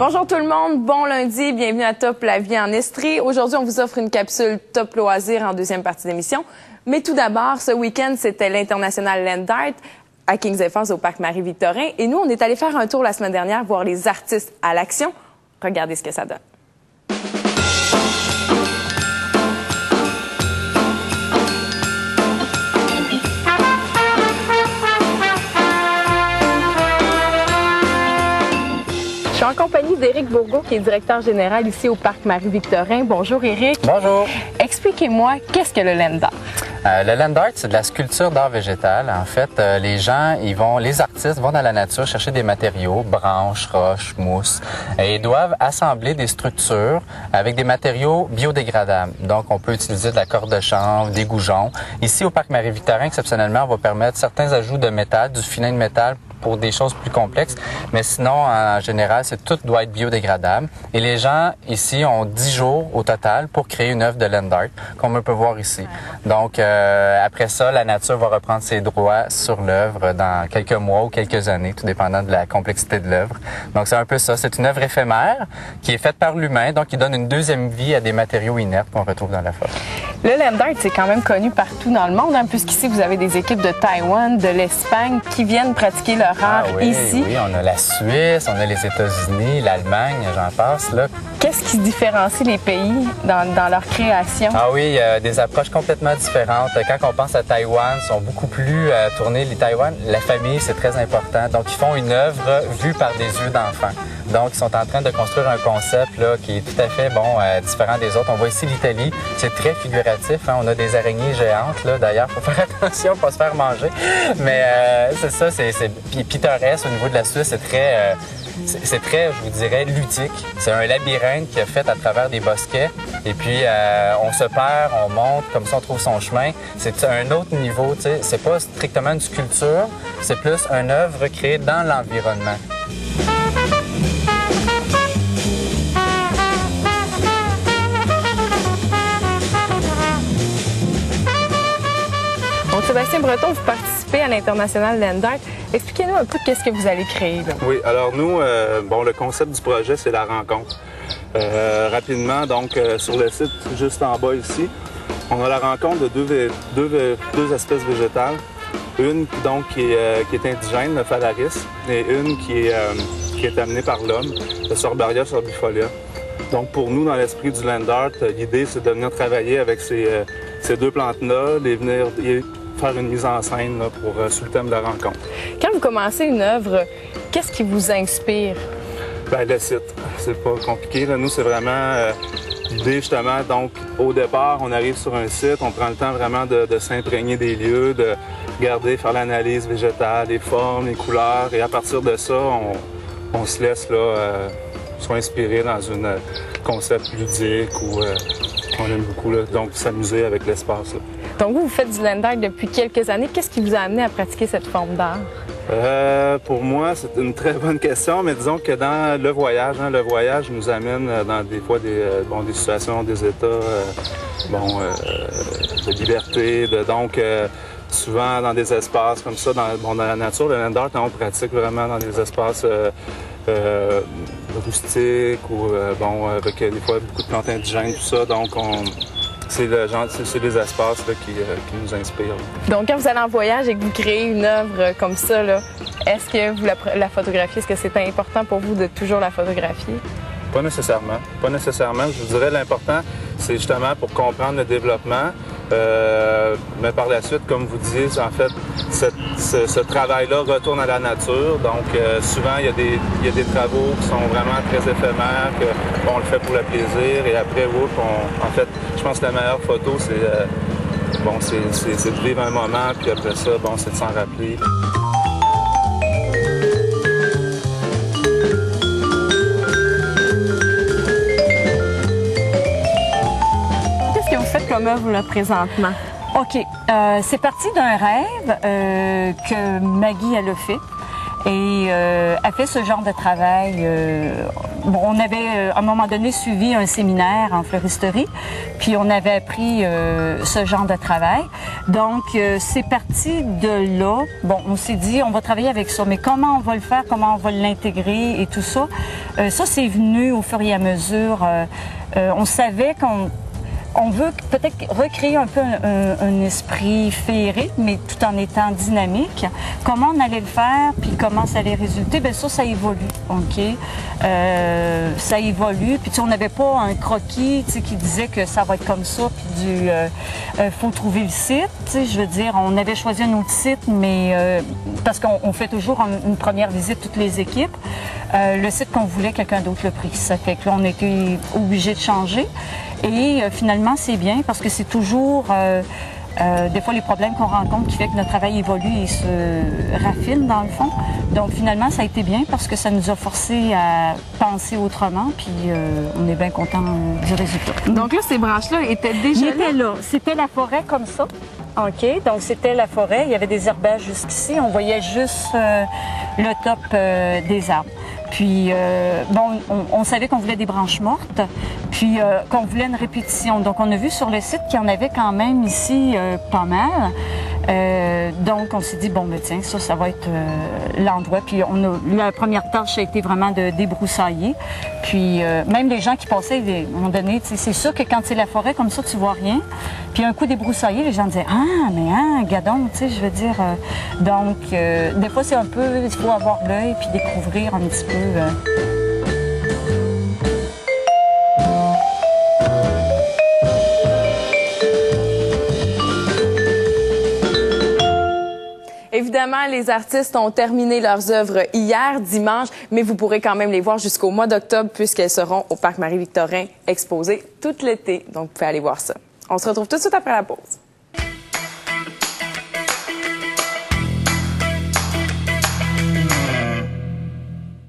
Bonjour tout le monde, bon lundi, bienvenue à Top la vie en Estrie. Aujourd'hui, on vous offre une capsule Top Loisirs en deuxième partie d'émission. Mais tout d'abord, ce week-end, c'était l'International Land Art à Kings Falls au Parc Marie-Victorin. Et nous, on est allé faire un tour la semaine dernière, voir les artistes à l'action. Regardez ce que ça donne. Je suis en compagnie d'Éric Bourgault, qui est directeur général ici au Parc Marie-Victorin. Bonjour Éric. Bonjour. Expliquez-moi, qu'est-ce que le land art? Le land art, c'est de la sculpture d'art végétal. En fait, les artistes vont dans la nature chercher des matériaux, branches, roches, mousse, et ils doivent assembler des structures avec des matériaux biodégradables. Donc, on peut utiliser de la corde de chanvre, des goujons. Ici, au Parc Marie-Victorin, exceptionnellement, on va permettre certains ajouts de métal, du filet de métal, pour des choses plus complexes, mais sinon, en général, tout doit être biodégradable. Et les gens ici ont 10 jours au total pour créer une œuvre de land art, comme on peut voir ici. Donc, après ça, la nature va reprendre ses droits sur l'œuvre dans quelques mois ou quelques années, tout dépendant de la complexité de l'œuvre. Donc, c'est un peu ça. C'est une œuvre éphémère qui est faite par l'humain, donc qui donne une deuxième vie à des matériaux inertes qu'on retrouve dans la forêt. Le land art, c'est quand même connu partout dans le monde, hein, puisqu'ici, vous avez des équipes de Taïwan, de l'Espagne qui viennent pratiquer leur art ici. Oui, on a la Suisse, on a les États-Unis, l'Allemagne, j'en passe, là. Qu'est-ce qui différencie les pays dans leur création? Ah oui, il y a des approches complètement différentes. Quand on pense à Taïwan, ils sont beaucoup plus tournés. Les Taïwan, la famille, c'est très important. Donc, ils font une œuvre vue par des yeux d'enfant. Donc, ils sont en train de construire un concept là, qui est tout à fait différent des autres. On voit ici l'Italie, c'est très figuratif. Hein? On a des araignées géantes, là. D'ailleurs, il faut faire attention, pas se faire manger. Mais c'est ça, c'est pittoresque au niveau de la Suisse, c'est très, je vous dirais, ludique. C'est un labyrinthe qui est fait à travers des bosquets. Et puis, on se perd, on monte, comme ça, on trouve son chemin. C'est un autre niveau, tu sais. C'est pas strictement une sculpture, c'est plus une œuvre créée dans l'environnement. Donc, Sébastien Breton, vous participez à l'International Land Art. Expliquez-nous un peu qu'est-ce que vous allez créer, là. Oui, alors nous, le concept du projet, c'est la rencontre. Rapidement, donc, sur le site, juste en bas ici, on a la rencontre de deux espèces végétales. Une, donc, qui est indigène, le phalaris, et une qui est amenée par l'homme, le Sorbaria sorbifolia. Donc, pour nous, dans l'esprit du land art, l'idée, c'est de venir travailler avec ces deux plantes-là, venir faire une mise en scène là, sur le thème de la rencontre. Quand vous commencez une œuvre, qu'est-ce qui vous inspire? Bien, le site. C'est pas compliqué. Là. Nous, c'est vraiment l'idée, justement. Donc, au départ, on arrive sur un site, on prend le temps vraiment de s'imprégner des lieux, de regarder, faire l'analyse végétale, les formes, les couleurs. Et à partir de ça, on se laisse là, soit inspirer dans un concept ludique ou on aime beaucoup, là, donc s'amuser avec l'espace. Donc vous faites du land art depuis quelques années. Qu'est-ce qui vous a amené à pratiquer cette forme d'art? Pour moi, c'est une très bonne question, mais disons que dans le voyage nous amène dans des fois des situations, des états de liberté, donc souvent dans des espaces comme ça, dans la nature, le land art, on pratique vraiment dans des espaces rustiques ou avec des fois beaucoup de plantes indigènes, tout ça, donc c'est les espaces là, qui nous inspirent. Donc, quand vous allez en voyage et que vous créez une œuvre comme ça, est-ce que vous la photographiez? Est-ce que c'est important pour vous de toujours la photographier? Pas nécessairement. Pas nécessairement. Je vous dirais l'important, c'est justement pour comprendre le développement. Mais par la suite, comme vous disiez, en fait, ce travail-là retourne à la nature. Donc, souvent, il y a des travaux qui sont vraiment très éphémères, qu'on le fait pour le plaisir. Et après, en fait, je pense que la meilleure photo, c'est de vivre un moment, puis après ça, c'est de s'en rappeler. Qu'est-ce que vous faites comme œuvre là, présentement? OK. C'est parti d'un rêve que Maggie elle a fait. Et a fait ce genre de travail bon, on avait à un moment donné suivi un séminaire en fleuristerie, puis on avait appris ce genre de travail. Donc, c'est parti de là. Bon, on s'est dit, on va travailler avec ça, mais comment on va le faire, comment on va l'intégrer et tout ça. Ça, c'est venu au fur et à mesure. On savait on veut peut-être recréer un peu un esprit féerique, mais tout en étant dynamique. Comment on allait le faire, puis comment ça allait résulter, bien ça évolue, OK? Ça évolue, puis tu sais, on n'avait pas un croquis, tu sais, qui disait que ça va être comme ça, puis faut trouver le site, tu sais, je veux dire, on avait choisi un autre site, mais parce qu'on fait toujours une première visite, toutes les équipes. Le site qu'on voulait, quelqu'un d'autre l'a pris. Ça fait que là, on a été obligé de changer. Et finalement, c'est bien parce que c'est toujours des fois les problèmes qu'on rencontre qui fait que notre travail évolue et se raffine dans le fond. Donc finalement, ça a été bien parce que ça nous a forcé à penser autrement, puis on est bien content du résultat. Donc là, ces branches-là étaient déjà là? C'était la forêt comme ça. OK, donc c'était la forêt. Il y avait des herbages jusqu'ici. On voyait juste le top des arbres. Puis, bon, on savait qu'on voulait des branches mortes, puis qu'on voulait une répétition. Donc, on a vu sur le site qu'il y en avait quand même ici pas mal. Donc, on s'est dit, bon, ben tiens, ça va être l'endroit. Puis, la première tâche a été vraiment de débroussailler. Puis, même les gens qui passaient, à un moment donné, c'est sûr que quand c'est la forêt comme ça, tu vois rien. Puis, un coup débroussaillé, les gens disaient, ah, mais gadon, tu sais, je veux dire. Donc, des fois, c'est un peu, il faut avoir l'œil puis découvrir un petit peu. Évidemment, les artistes ont terminé leurs œuvres hier, dimanche, mais vous pourrez quand même les voir jusqu'au mois d'octobre puisqu'elles seront au Parc Marie-Victorin exposées tout l'été. Donc, vous pouvez aller voir ça. On se retrouve tout de suite après la pause.